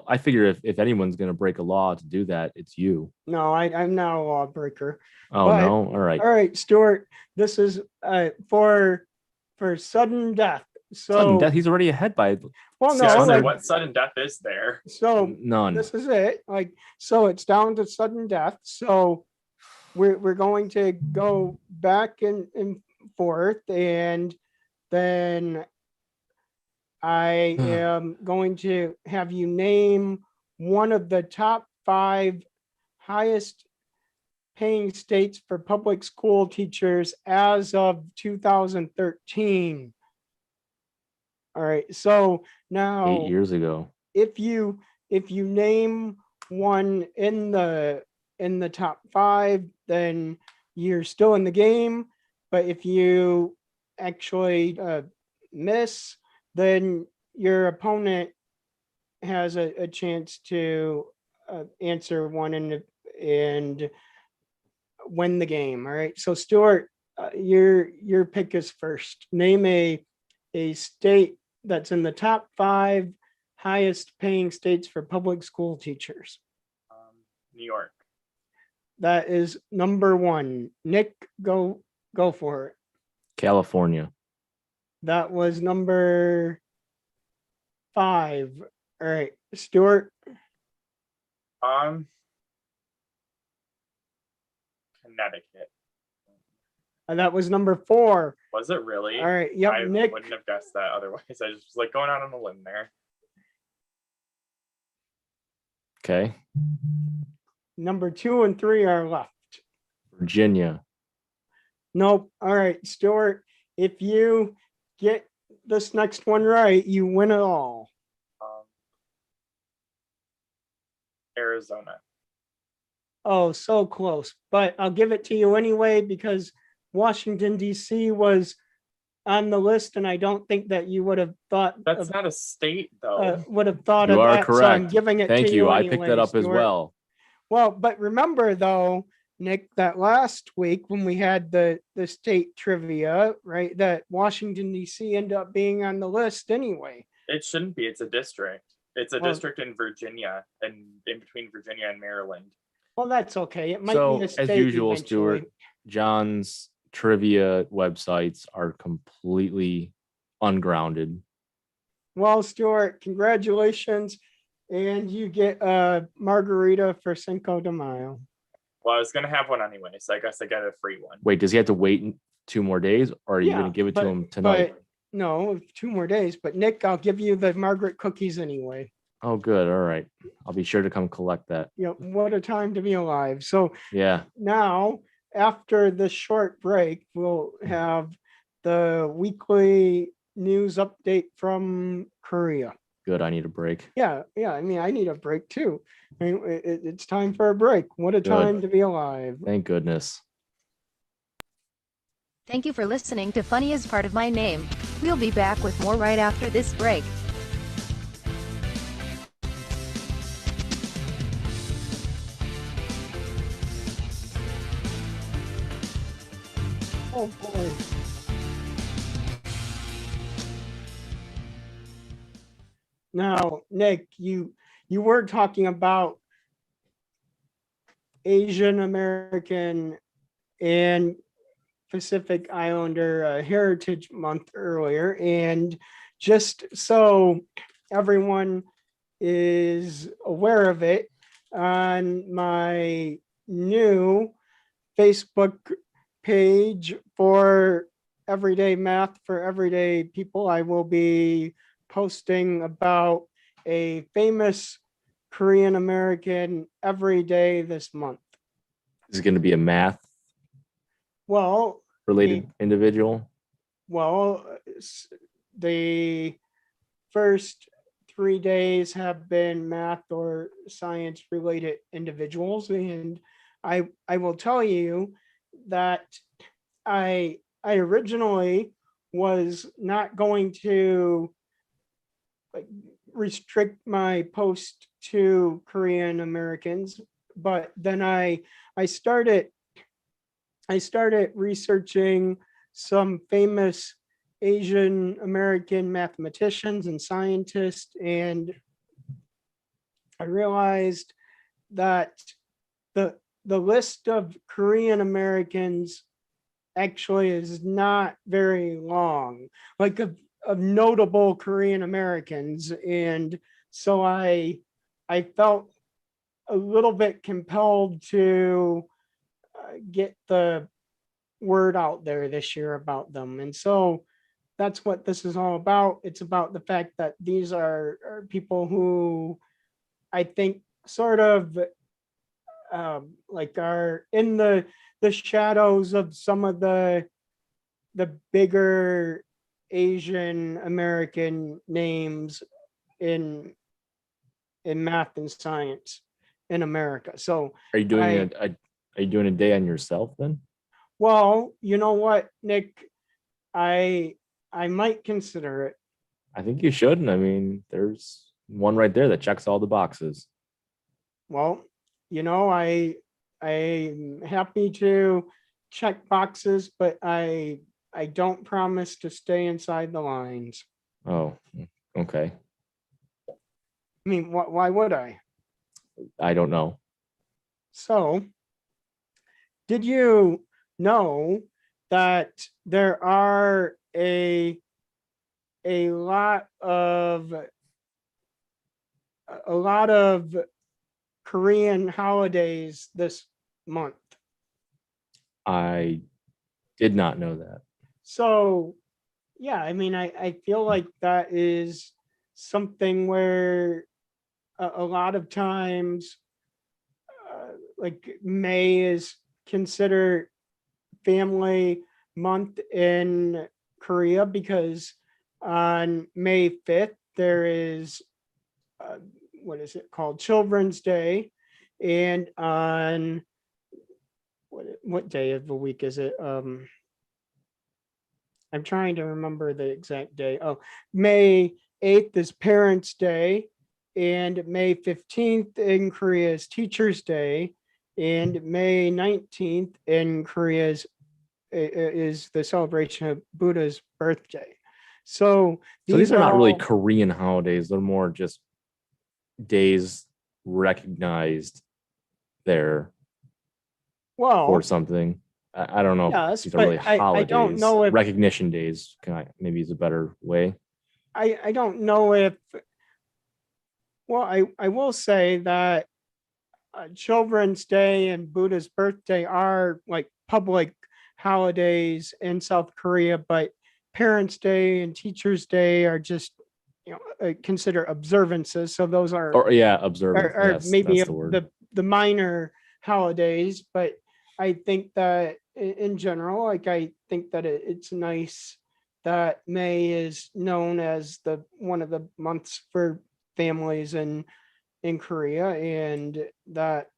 I figure if anyone's gonna break a law to do that, it's you. No, I'm not a lawbreaker. Oh But- no, all right. All right, Stuart, this is for sudden death. So Sudden death. He's already ahead by well, no, Yeah, so like, what sudden death is there? so none. this is it. Like, so it's down to sudden death. So we're going to go back and forth, and then I am going to have you name one of the top 5 highest paying states for public school teachers as of 2013. All right. So now 8 years ago. if you name one in the top 5, then you're still in the game. But if you actually miss, then your opponent has a chance to answer one and win the game. All right. So Stuart, your pick is first. Name a state that's in the top 5 highest paying states for public school teachers. New York. That is number 1. Nick, go for it. California. That was number 5. All right, Stuart. Connecticut. That was number 4. Was it really? All right, yep, I Nick. wouldn't have guessed that otherwise. I just was like going out on a limb there. Okay. Number 2 and 3 are left. Virginia. Nope. All right, Stuart. If you get this next one right, you win it all. Arizona. Oh, so close. But I'll give it to you anyway because Washington, D.C. was on the list, and I don't think that you would have thought That's not a state though. would have thought You of are that. So I'm correct. giving it Thank to you. you. I picked that anyway, up as Stuart. well. Well, but remember though, Nick, that last week when we had the state trivia, right, that Washington, D.C. ended up being on the list anyway. It shouldn't be. It's a district. It's a Well- district in Virginia and in between Virginia and Maryland. Well, that's okay. It might So, be a as state usual, eventually. Stuart, John's trivia websites are completely ungrounded. Well, Stuart, congratulations. And you get a margarita for Cinco de Mayo. Well, I was gonna have one anyway, so I guess I got a free one. Wait, does he have to wait 2 more days, or are you Yeah, going to give it to but- him tonight? But no, 2 more days. But Nick, I'll give you the Margaret cookies anyway. Oh, good. All right. I'll be sure to come collect that. You know, what a time to be alive. So Yeah. now, after this short break, we'll have the weekly news update from Korea. Good. I need a break. Yeah. I mean, I need a break too. I mean, it's time for a break. What a Good. time to be alive. Thank goodness. Thank you for listening to Funny is Part of My Name. We'll be back with more right after this break. Oh boy. Now, Nick, you were talking about Asian American and Pacific Islander Heritage Month earlier, and just so everyone is aware of it, on my new Facebook page for Everyday Math for Everyday People, I will be posting about a famous Korean American every day this month. Is it going to be a math Well, related individual? well, the first 3 days have been math or science related individuals, and I will tell you that I originally was not going to like restrict my post to Korean Americans, but then I started researching some famous Asian American mathematicians and scientists, and I realized that the list of Korean Americans actually is not very long, like of notable Korean Americans. And so I felt a little bit compelled to get the word out there this year about them. And so that's what this is all about. It's about the fact that these are people who I think sort of like are in the shadows of some of the bigger Asian American names in math and science in America. So Are you doing I- are you doing a day on yourself then? well, you know what, Nick, I might consider it. I think you should. I mean, there's one right there that checks all the boxes. Well, you know, I'm happy to check boxes, but I don't promise to stay inside the lines. Oh, okay. I mean, why would I? I don't know. So, did you know that there are a lot of Korean holidays this month? I did not know that. So, yeah, I mean, I feel like that is something where a lot of times, like May is considered family month in Korea because on May 5th, there is, what is it called? Children's Day. And on what day of the week is it? I'm trying to remember the exact day. Oh, May 8th is Parents' Day, and May 15th in Korea is Teachers' Day, and May 19th in Korea is the celebration of Buddha's birthday. So These are not really all- Korean holidays. They're more just days recognized there well, or something. I don't know. Yes, These are but really I holidays. don't know if- recognition days. Maybe is a better way. I don't know if, well, I will say that Children's Day and Buddha's birthday are like public holidays in South Korea, but Parents' Day and Teachers' Day are just, consider observances. So those are Or yeah, observant. are Yes, maybe that's the word. the minor holidays, but I think that in general, like I think that it's nice that May is known as the one of the months for families in Korea, and that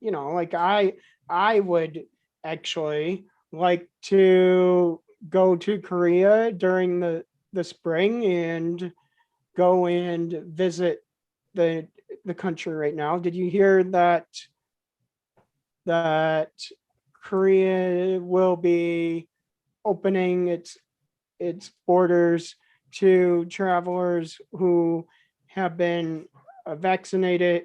like I would actually like to go to Korea during the spring and go and visit the country right now. Did you hear that Korea will be opening its borders to travelers who have been vaccinated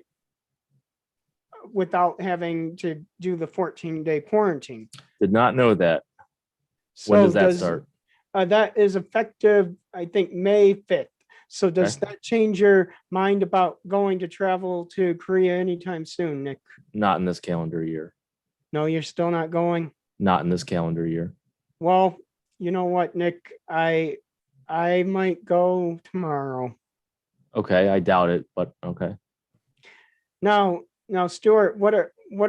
without having to do the 14-day quarantine. Did not know that. When So does that start? That is effective, I think, May 5th. So does that change your mind about going to travel to Korea anytime soon, Nick? Not in this calendar year. No, you're still not going? Not in this calendar year. Well, you know what, Nick? I might go tomorrow. Okay, I doubt it, but okay. Now, Stuart, what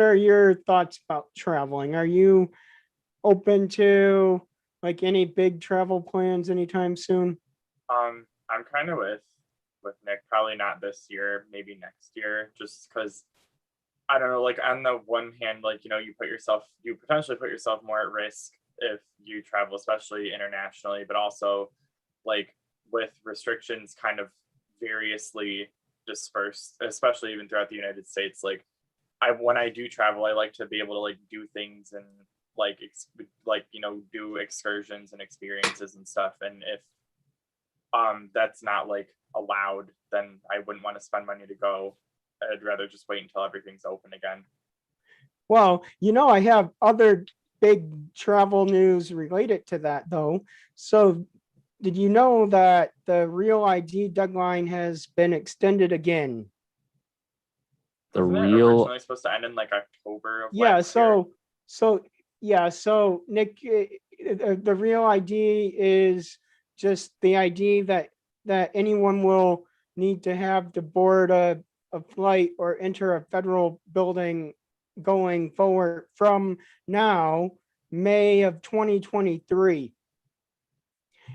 are your thoughts about traveling? Are you open to like any big travel plans anytime soon? I'm kind of with Nick. Probably not this year, maybe next year, just because I don't know. Like on the one hand, like you potentially put yourself more at risk if you travel, especially internationally, but also like with restrictions kind of variously dispersed, especially even throughout the United States. Like when I do travel, I like to be able to like do things and like do excursions and experiences and stuff. And if that's not like allowed, then I wouldn't want to spend money to go. I'd rather just wait until everything's open again. Well, I have other big travel news related to that though. So did you know that the Real ID deadline has been extended again? Wasn't it originally supposed to end in like October of last year? So Nick, the Real ID is just the ID that anyone will need to have to board a flight or enter a federal building going forward from now, May of 2023.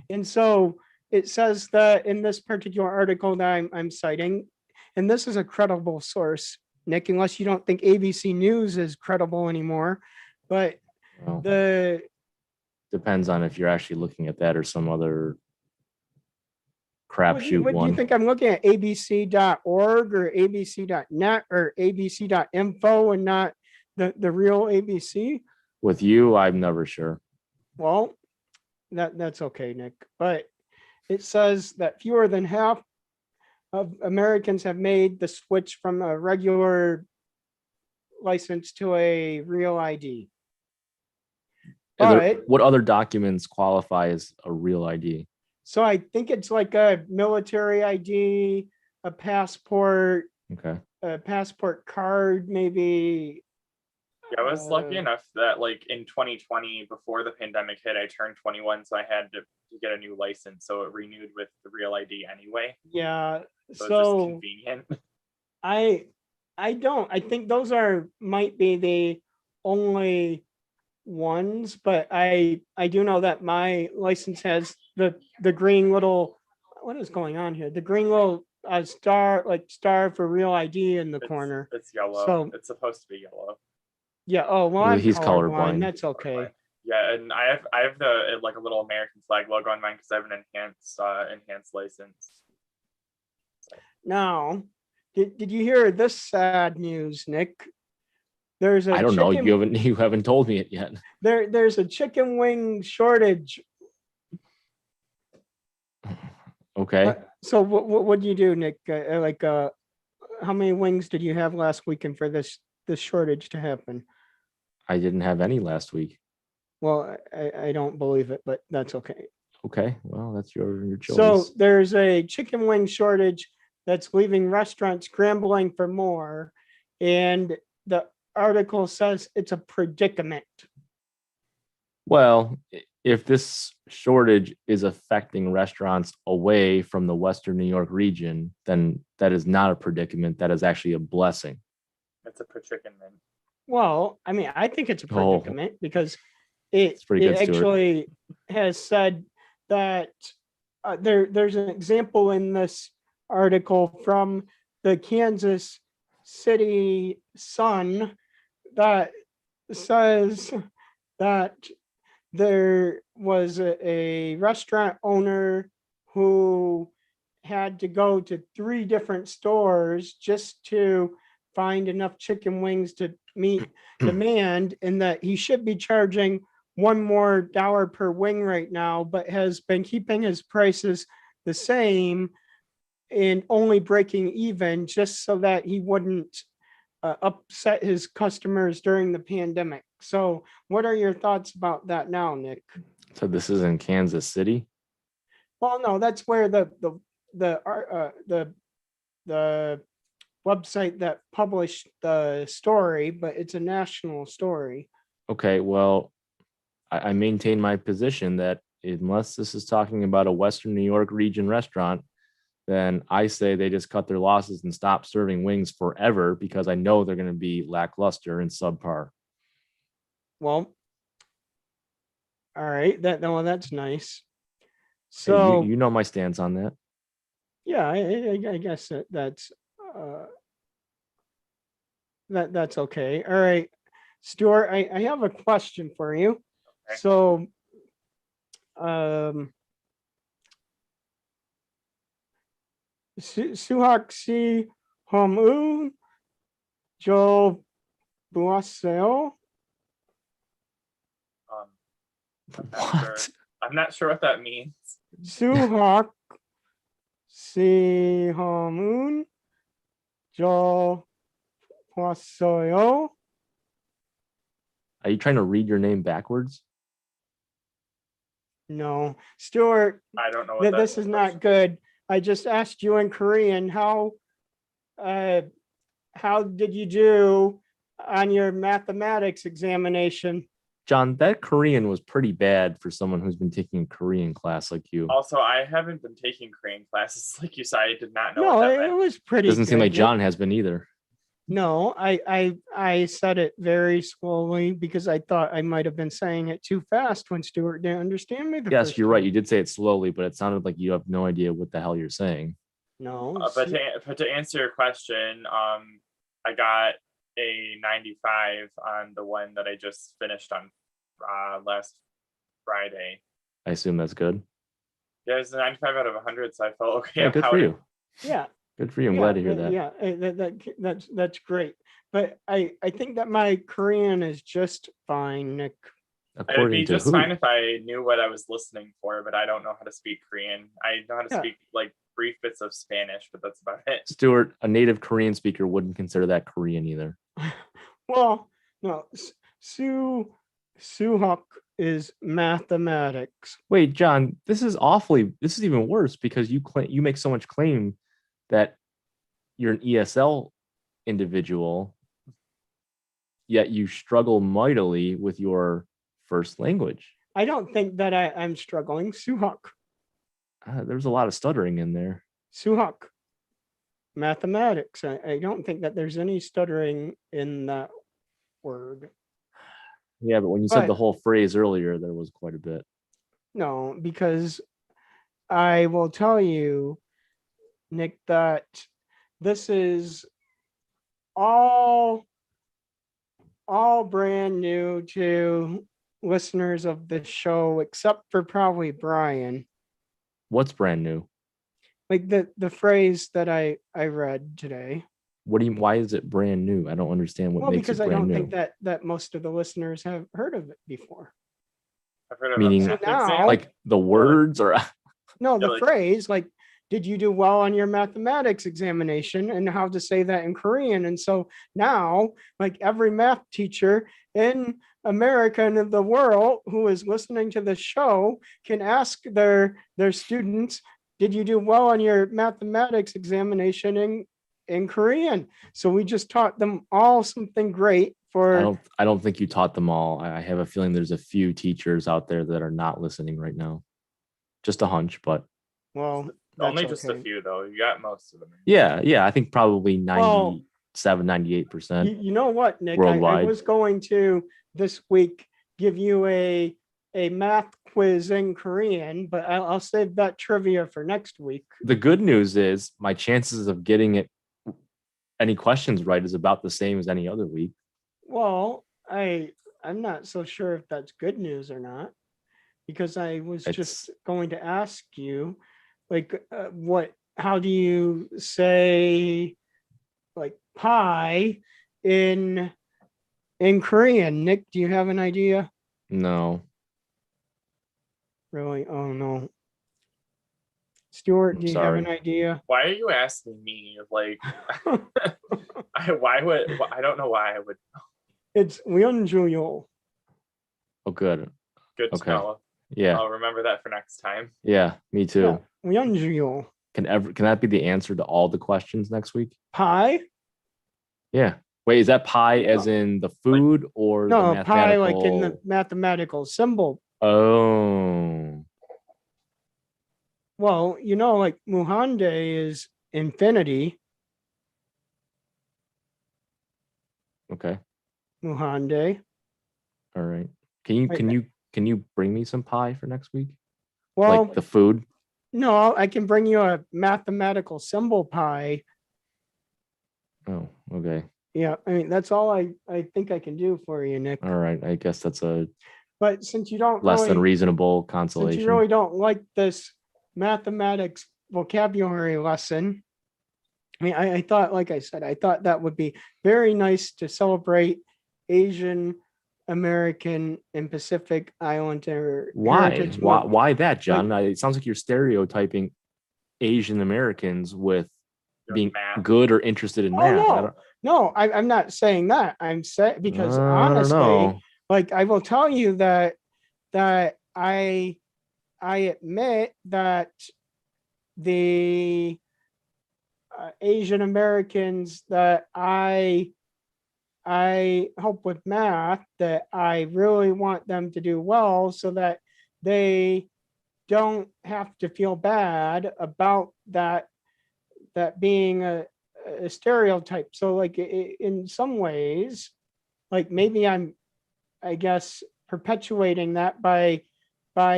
And so it says that in this particular article that I'm citing, and this is a credible source, Nick, unless you don't think ABC News is credible anymore, but Well, the depends on if you're actually looking at that or some other what do you crapshoot one. think I'm looking at? abc.org or abc.net or abc.info and not the real ABC? With you, I'm never sure. Well, that's okay, Nick. But it says that fewer than half of Americans have made the switch from a regular license to a Real ID. But What other documents qualify as a real ID? so I think it's like a military ID, a passport card, maybe. Yeah, I was lucky enough that like in 2020, before the pandemic hit, I turned 21, so I had to get a new license. So it renewed with the Real ID anyway. Yeah. So it's just So convenient. I think those might be the only ones, but I do know that my license has the green little, what is going on here? The green little star for Real ID in the corner. It's yellow. So it's supposed to be yellow. yeah. Oh well, Well, I'm he's colorblind. colorblind. That's okay. Yeah, and I have the like a little American flag logo on mine because I have an enhanced license. Now, did you hear this sad news, Nick? There's a I don't know. chicken- You haven't told me it yet. There's a chicken wing shortage. Okay. So what do you do, Nick? How many wings did you have last weekend for this shortage to happen? I didn't have any last week. Well, I don't believe it, but that's okay. Okay. Well, that's your choice. So there's a chicken wing shortage that's leaving restaurants scrambling for more, and the article says it's a predicament. Well, if this shortage is affecting restaurants away from the Western New York region, then that is not a predicament. That is actually a blessing. It's a predicament. Well, I mean, I think it's a Oh. predicament because it pretty good, Stuart. actually has said that there's an example in this article from the Kansas City Sun that says that there was a restaurant owner who had to go to 3 different stores just to find enough chicken wings to meet demand, and that he should be charging one more dollar per wing right now, but has been keeping his prices the same and only breaking even just so that he wouldn't upset his customers during the pandemic. So what are your thoughts about that now, Nick? So this is in Kansas City. Well, no, that's where the website that published the story, but it's a national story. Okay, well, I maintain my position that unless this is talking about a Western New York region restaurant, then I say they just cut their losses and stop serving wings forever, because I know they're going to be lackluster and subpar. Well, all right, well, that's nice. Hey, So you know my stance on that. yeah, I guess that's that's okay. All right, Stuart, I have a question for you. Okay. So, Suhak Si Hamu Jo Buaseo. I'm not sure. What? I'm not sure what that means. Suhak Si Hamun Jo Buaseo. Are you trying to read your name backwards? No, Stuart, I don't know what that this is not good. I just asked you in Korean how did you do on your mathematics examination? John, that Korean was pretty bad for someone who's been taking a Korean class like you. Also, I haven't been taking Korean classes like you, so I did not know No, what that it meant. was pretty. Doesn't seem good, like Nick. John has been either. No, I said it very slowly because I thought I might have been saying it too fast when Stuart didn't understand me. Yes, you're right. time. You did say it slowly, but it sounded like you have no idea what the hell you're saying. No, But to answer your question, I got a 95 on the one that I just finished on last Friday. I assume that's good. Yeah, it's a 95 out of 100, so I felt okay. Yeah, good for you. yeah, Good for you. I'm yeah, glad to hear that. Yeah, that's great. But I think that my Korean is just fine, Nick. It'd According be to just who? fine if I knew what I was listening for, but I don't know how to speak Korean. I know how to Yeah. speak like brief bits of Spanish, but that's about it. Stuart, a native Korean speaker wouldn't consider that Korean either. Well, no, Suhak is mathematics. Wait, John, this is even worse because you make so much claim that you're an ESL individual, yet you struggle mightily with your first language. I don't think that I'm struggling. Suhak. There's a lot of stuttering in there. Suhak. Mathematics. I don't think that there's any stuttering in that word. Yeah, but when you said the But- whole phrase earlier, there was quite a bit. No, because I will tell you, Nick, that this is all brand new to listeners of this show, except for probably Brian. What's brand new? Like the phrase that I read today. Why is it brand new? I don't understand what Well, makes because it I brand don't new. think that most of the listeners have heard of it before. I've heard of Meaning- a math So now- exam. Like the words or No, Yeah, the like- phrase, like, did you do well on your mathematics examination, and how to say that in Korean. And so now, like, every math teacher in America and in the world who is listening to the show can ask their students, did you do well on your mathematics examination in Korean? So we just taught them all something great for I don't think you taught them all. I have a feeling there's a few teachers out there that are not listening right now. Just a hunch, but well, Only that's just a okay. few though. You got most of them. yeah, I think probably Well, 97, 98%. You know what, Nick? I worldwide. was going to this week give you a math quiz in Korean, but I'll save that trivia for next week. The good news is my chances of getting any questions right is about the same as any other week. Well, I'm not so sure if that's good news or not, because I was just going to ask you, like, how do you say, like, pie in in Korean, Nick, do you have an idea? No. Really? Oh no. Stuart, I'm do you have an sorry. idea? Why are you asking me? Like, I don't know why I would. It's Wyeonjuyo. Oh, good. Good to Okay. know. Yeah. I'll remember that for next time. Yeah. Me too. Yeah, Wyeonjuyo. Can that be the answer to all the questions next week? Pie? Yeah. Wait, is that pie as No. in the food or the No, pie mathematical? like in the mathematical symbol. Oh, Well, like Muhande is infinity. okay. Muhande. All right. Can you bring me some pie for next week? Well, Like the food? no, I can bring you a mathematical symbol pie. Oh, okay. Yeah, I mean that's all I think I can do for you, Nick. All right. I guess that's a But since you don't less than really, reasonable since consolation. you really don't like this mathematics vocabulary lesson, I mean, I thought, like I said, I thought that would be very nice to celebrate Asian American and Pacific Islander Why? Heritage Why? Month. Why that, John? It sounds like you're stereotyping Asian Americans with Doing being math. good or interested in Oh math. no, no, I'm not saying that. I'm saying because I don't honestly, know. like I will tell you that I admit that the Asian Americans that I help with math, that I really want them to do well so that they don't have to feel bad about that being a stereotype. So like in some ways, like maybe I guess perpetuating that by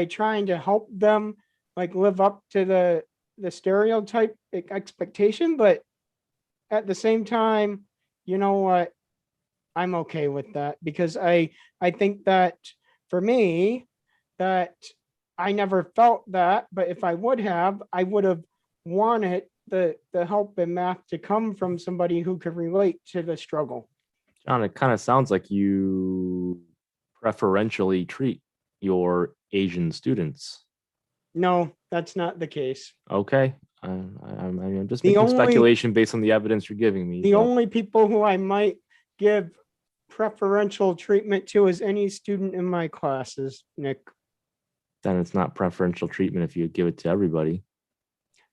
trying to help them like live up to the stereotype expectation, but at the same time, you know what, I'm okay with that because I think that for me that I never felt that, but if I would have, I would have wanted the help in math to come from somebody who could relate to the struggle. John, it kind of sounds like you preferentially treat your Asian students. No, that's not the case. Okay. I'm just The making only- speculation based on the evidence you're giving me. The but- only people who I might give preferential treatment to is any student in my classes, Nick. then it's not preferential treatment if you give it to everybody.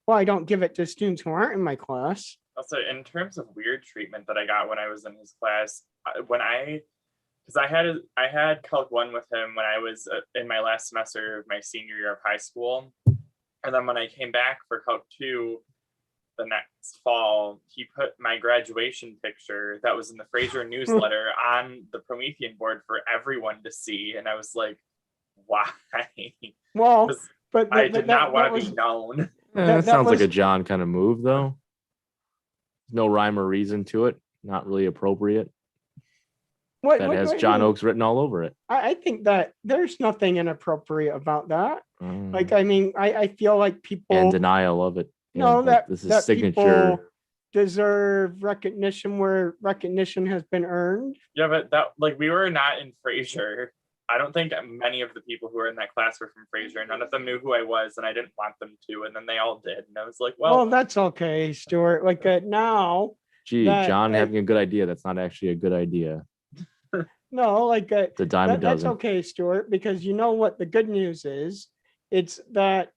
Well, I don't give it to students who aren't in my class. Also, in terms of weird treatment that I got when I was in his class, because I had Calc 1 with him when I was in my last semester of my senior year of high school, and then when I came back for Calc 2 the next fall, he put my graduation picture that was in the Fraser newsletter on the Promethean board for everyone to see, and I was like, why? Well, 'Cause but I that- did that- not want that to be was- known. That that sounds like a was- John kind of move, though. No rhyme or reason to it. Not really appropriate. what- That what has do I John mean? Oakes written all over it. I think that there's nothing inappropriate about that. Like, Mm. I mean, I feel like people And denial of it. Yeah, know that this is that signature. people deserve recognition where recognition has been earned. Yeah, but that like we were not in Fraser. I don't think many of the people who were in that class were from Fraser. None of them knew who I was, and I didn't want them to. And then they all did, and I was like, Well, "Well, that's okay, Stuart. Like now, Gee, that- John that- having a good idea. That's not actually a good idea. no, like The dime a that's dozen. okay, Stuart, because you know what the good news is? It's that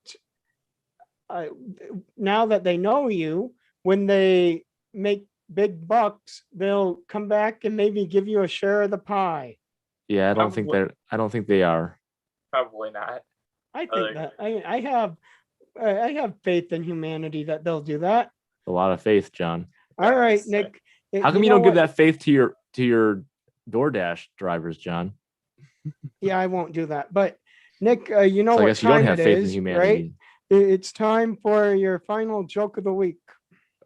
now that they know you, when they make big bucks, they'll come back and maybe give you a share of the pie. Yeah, I don't think Probably- they're. I don't think they are. probably not." I think Like- that I have faith in humanity that they'll do that. A lot of faith, John. All right, Yes. Nick. How come you know don't give what? that faith to your DoorDash drivers, John? Yeah, I won't do that. But Nick, you know So I what guess you don't time have it faith in is, right? humanity. It's time for your final joke of the week.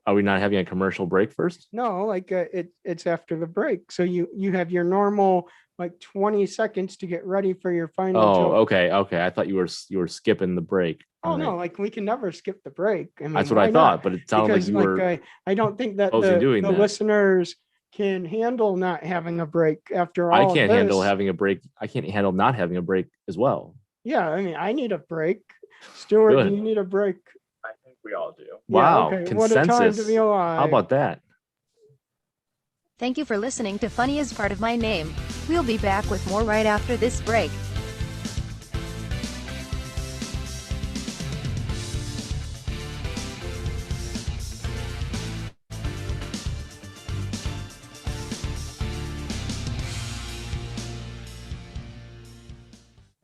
Are we not having a commercial break first? No, like it's after the break. So you have your normal like 20 seconds to get ready for your final Oh, joke. okay. I thought you were skipping the break. Oh All no, right. like we can never skip the break. I mean, That's what why I not? thought, but it sounded Because like you were. I don't think that proposing doing the that. listeners can handle not having a break after I all can't handle this. having a break. I can't handle not having a break as well. Yeah, I mean, I need a break. Stuart, do Good. you need a break? I think we all do. Yeah, Wow. okay. What a time to Consensus. be alive. How about that? Thank you for listening to Funny is Part of My Name. We'll be back with more right after this break.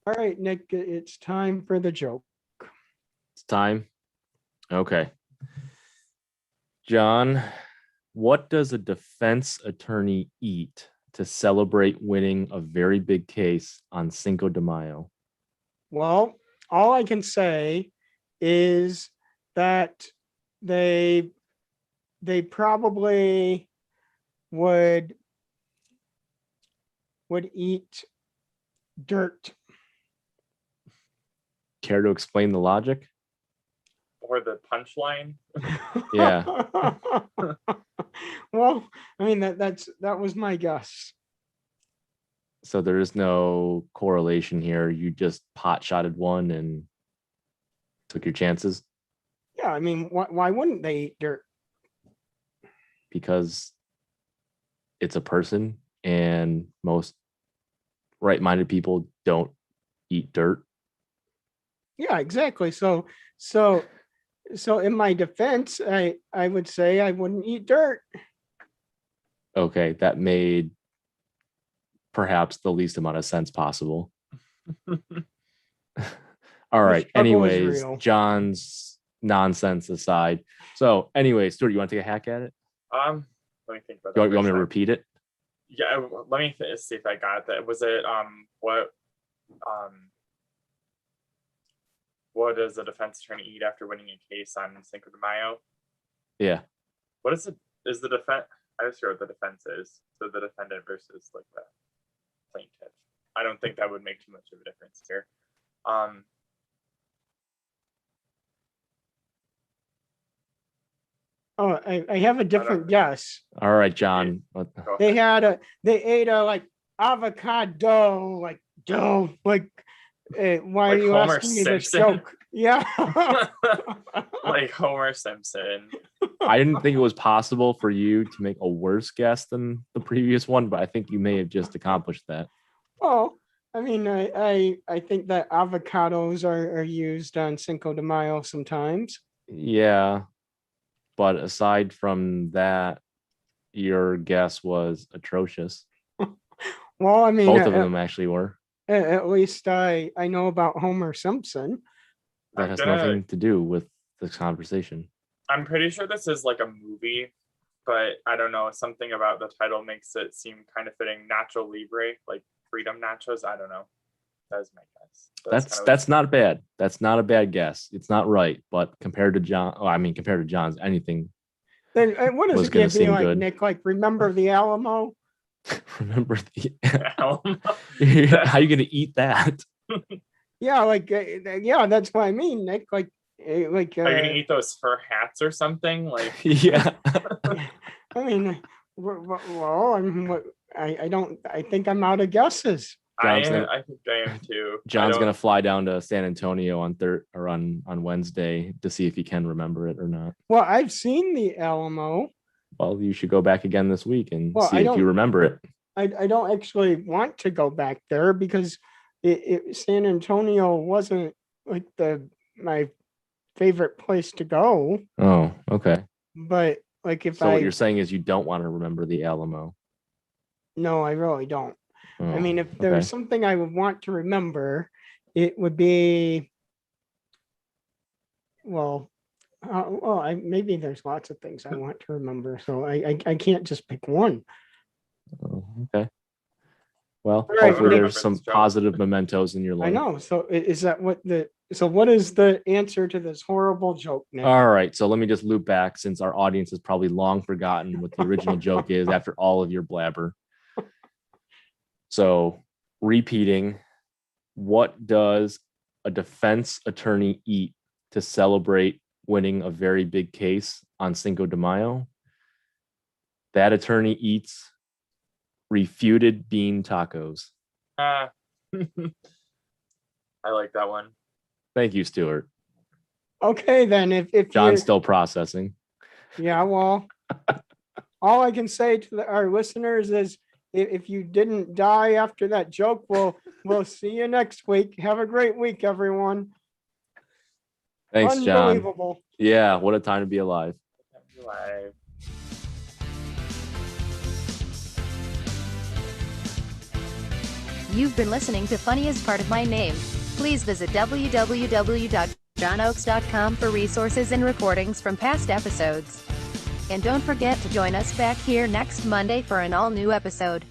All right, Nick, it's time for the joke. It's time. Okay. John, what does a defense attorney eat to celebrate winning a very big case on Cinco de Mayo? Well, all I can say is that they probably would eat dirt. Care to explain the logic? Or the punchline. Yeah. Well, I mean that was my guess. So there is no correlation here. You just pot shotted one and took your chances Yeah, I mean, why wouldn't they eat dirt? because it's a person and most right-minded people don't eat dirt. Yeah, exactly. So in my defense, I would say I wouldn't eat dirt. Okay, that made perhaps the least amount of sense possible. All right. struggle is Anyways, real. John's nonsense aside. So, anyway, Stuart, you want to take a hack at it? Let me think about You that. want, you want me for to a repeat it? sec. Yeah, let me see if I got that. Was it what does a defense attorney eat after winning a case on Cinco de Mayo? Yeah. What is the defense? I just hear what the defense is. So the defendant versus like the plaintiff. I don't think that would make too much of a difference here. Oh, I have a different guess. All right, John. Go They ahead. they ate a like avocado, like dough, like why are Like you Homer asking me this Simpson. joke? Yeah. Like Homer Simpson. I didn't think it was possible for you to make a worse guess than the previous one, but I think you may have just accomplished that. Well, I mean, I think that avocados are used on Cinco de Mayo sometimes. Yeah. But aside from that, your guess was atrocious. Well, I mean, Both of them actually were. at least I know about Homer Simpson. That I'm has gonna- nothing to do with this conversation. I'm pretty sure this is like a movie, but I don't know. Something about the title makes it seem kind of fitting. Nacho Libre, like freedom nachos. I don't know. That's my guess. That's not bad. That's not a bad guess. It's not right, but compared to John's, anything. Then what does Was it gonna give me seem like, good. Nick? Like, remember the Alamo? Remember the kind how you gonna eat that? Yeah, like yeah, that's what I mean, Nick. Like like Are you gonna eat those fur hats or something? Like Yeah. I mean, well, I mean, I don't. I think I'm out of guesses. John's gonna- I think I am too. John's gonna fly down to San Antonio on Wednesday to see if he can remember it or not. Well, I've seen the Alamo. Well, you should go back again this week and Well, see I if don't- you remember it. I don't actually want to go back there because San Antonio wasn't like my favorite place to go. Oh, okay. But like if So what you're saying is you don't want to remember the Alamo. no, I really don't. I Oh, mean, if there was okay. something I would want to remember, it would be, well, maybe there's lots of things I want to remember, so I can't just pick one. Oh, okay. Well, All right, hopefully Nick. there's some positive mementos in your life. I know. So is that what is the answer to this horrible joke, Nick? All right, so let me just loop back since our audience has probably long forgotten what the original joke is after all of your blabber. So, repeating, what does a defense attorney eat to celebrate winning a very big case on Cinco de Mayo? That attorney eats refuted bean tacos. I like that one. Thank you, Stuart. Okay, then if John's you, still processing. yeah, well, all I can say to our listeners is if you didn't die after that joke, we'll see you next week. Have a great week, everyone. Thanks, John. Unbelievable. Yeah, what a time to be alive. Live. You've been listening to Funny is Part of My Name. Please visit www.johnoaks.com for resources and recordings from past episodes. And don't forget to join us back here next Monday for an all-new episode.